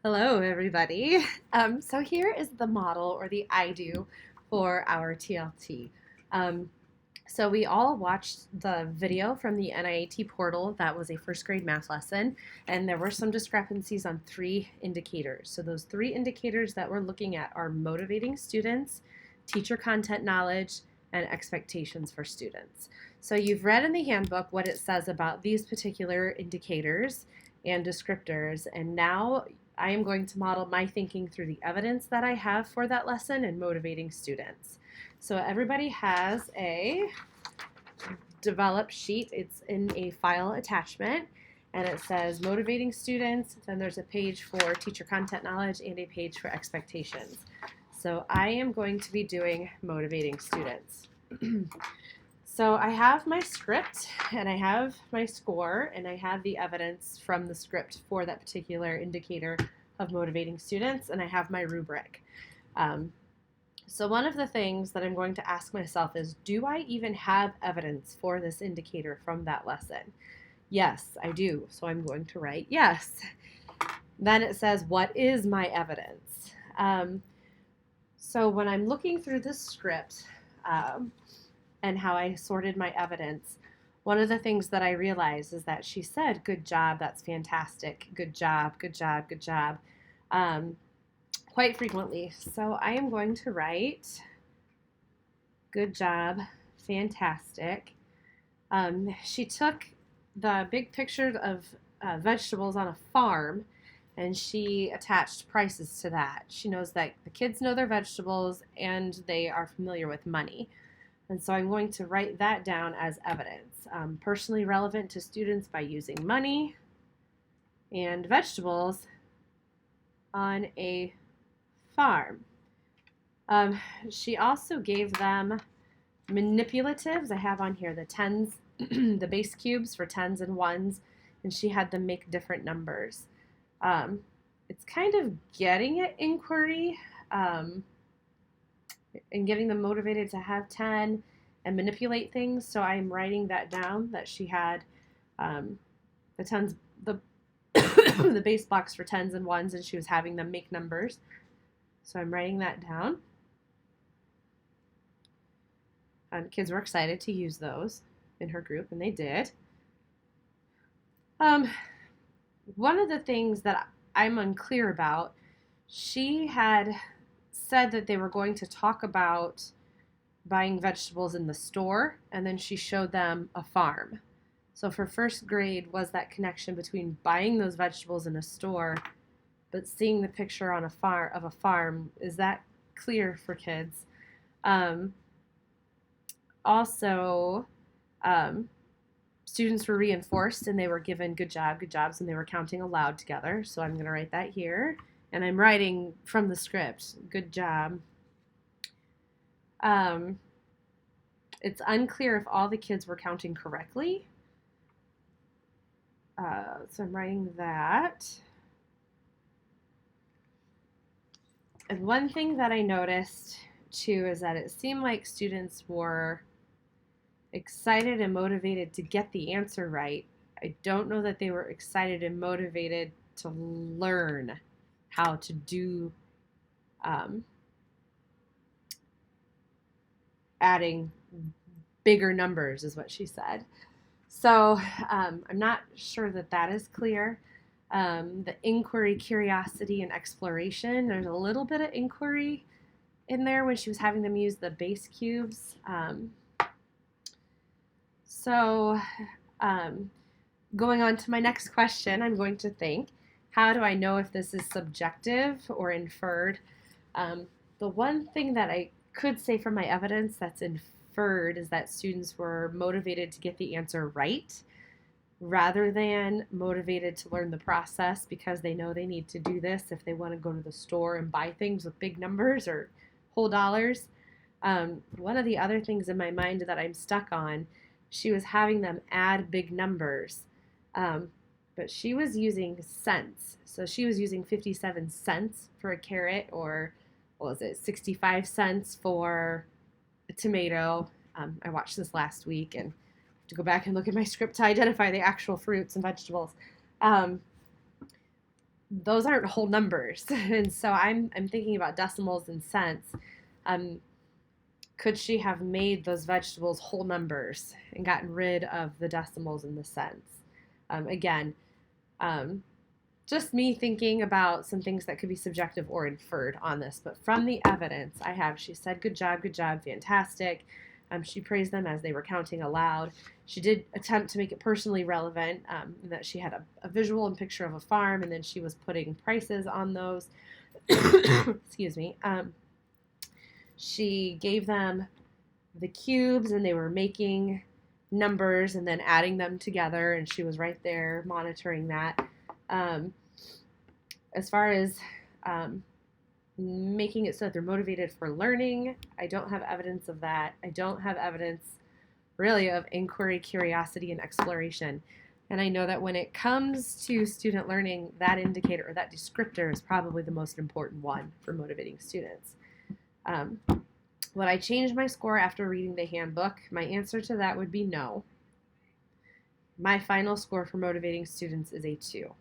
Hello, everybody. So here is the model or the I do for our TLT. Um, so we all watched the video from the NIAT portal that was a first grade math lesson, and there were some discrepancies on three indicators. So those three indicators that we're looking at are motivating students, teacher content knowledge, and expectations for students. So you've read in the handbook what it says about these particular indicators and descriptors, and now I am going to model my thinking through the evidence that I have for that lesson and motivating students. So everybody has a developed sheet. It's in a file attachment, and it says motivating students. Then there's a page for teacher content knowledge and a page for expectations. So I am going to be doing motivating students. So I have my script, and I have my score, and I have the evidence from the script for that particular indicator of motivating students, and I have my rubric. So one of the things that I'm going to ask myself is, do I even have evidence for this indicator from that lesson? Yes, I do. So I'm going to write yes. Then it says, what is my evidence? So when I'm looking through this script and how I sorted my evidence, one of the things that I realized is that she said, good job, that's fantastic, good job, good job, good job, quite frequently. So I am going to write, good job, fantastic. She took the big picture of vegetables on a farm, and she attached prices to that. She knows that the kids know their vegetables and they are familiar with money. And so I'm going to write that down as evidence. Personally relevant to students by using money and vegetables on a farm. She also gave them manipulatives. I have on here the tens, the base cubes for tens and ones, and she had them make different numbers. It's kind of getting at inquiry and getting them motivated to have 10 and manipulate things. So I'm writing that down, that she had the tens, the the base blocks for tens and ones, and she was having them make numbers. So I'm writing that down. Kids were excited to use those in her group, and they did. One of the things that I'm unclear about, she had said that they were going to talk about buying vegetables in the store, and then she showed them a farm. So for first grade, was that connection between buying those vegetables in a store but seeing the picture on a farm, is that clear for kids? Also, students were reinforced and they were given good jobs, and they were counting aloud together. So I'm going to write that here. And I'm writing from the script, good job. It's unclear if all the kids were counting correctly. So I'm writing that. And one thing that I noticed too is that it seemed like students were excited and motivated to get the answer right. I don't know that they were excited and motivated to learn how to do adding bigger numbers, is what she said. So I'm not sure that that is clear. The inquiry, curiosity, and exploration, there's a little bit of inquiry in there when she was having them use the base cubes. Going on to my next question, I'm going to think, how do I know if this is subjective or inferred? The one thing that I could say from my evidence that's inferred is that students were motivated to get the answer right rather than motivated to learn the process because they know they need to do this if they want to go to the store and buy things with big numbers or whole dollars. One of the other things in my mind that I'm stuck on, she was having them add big numbers, but she was using cents. So she was using 57 cents for a carrot, or what was it, 65 cents for a tomato. I watched this last week and have to go back and look at my script to identify the actual fruits and vegetables. those aren't whole numbers. And so I'm thinking about decimals and cents. Could she have made those vegetables whole numbers and gotten rid of the decimals and the cents? Again, just me thinking about some things that could be subjective or inferred on this. But from the evidence I have, she said, good job, fantastic. She praised them as they were counting aloud. She did attempt to make it personally relevant, that she had a visual and picture of a farm, and then she was putting prices on those. Excuse me. She gave them the cubes, and they were making numbers and then adding them together, and she was right there monitoring that. As far as making it so that they're motivated for learning, I don't have evidence of that. I don't have evidence really of inquiry, curiosity, and exploration. And I know that when it comes to student learning, that indicator or that descriptor is probably the most important one for motivating students. Would I change my score after reading the handbook? My answer to that would be no. My final score for motivating students is a 2.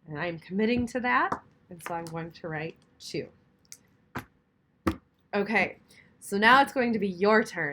And I'm committing to that, and so I'm going to write 2. Okay, so now it's going to be your turn.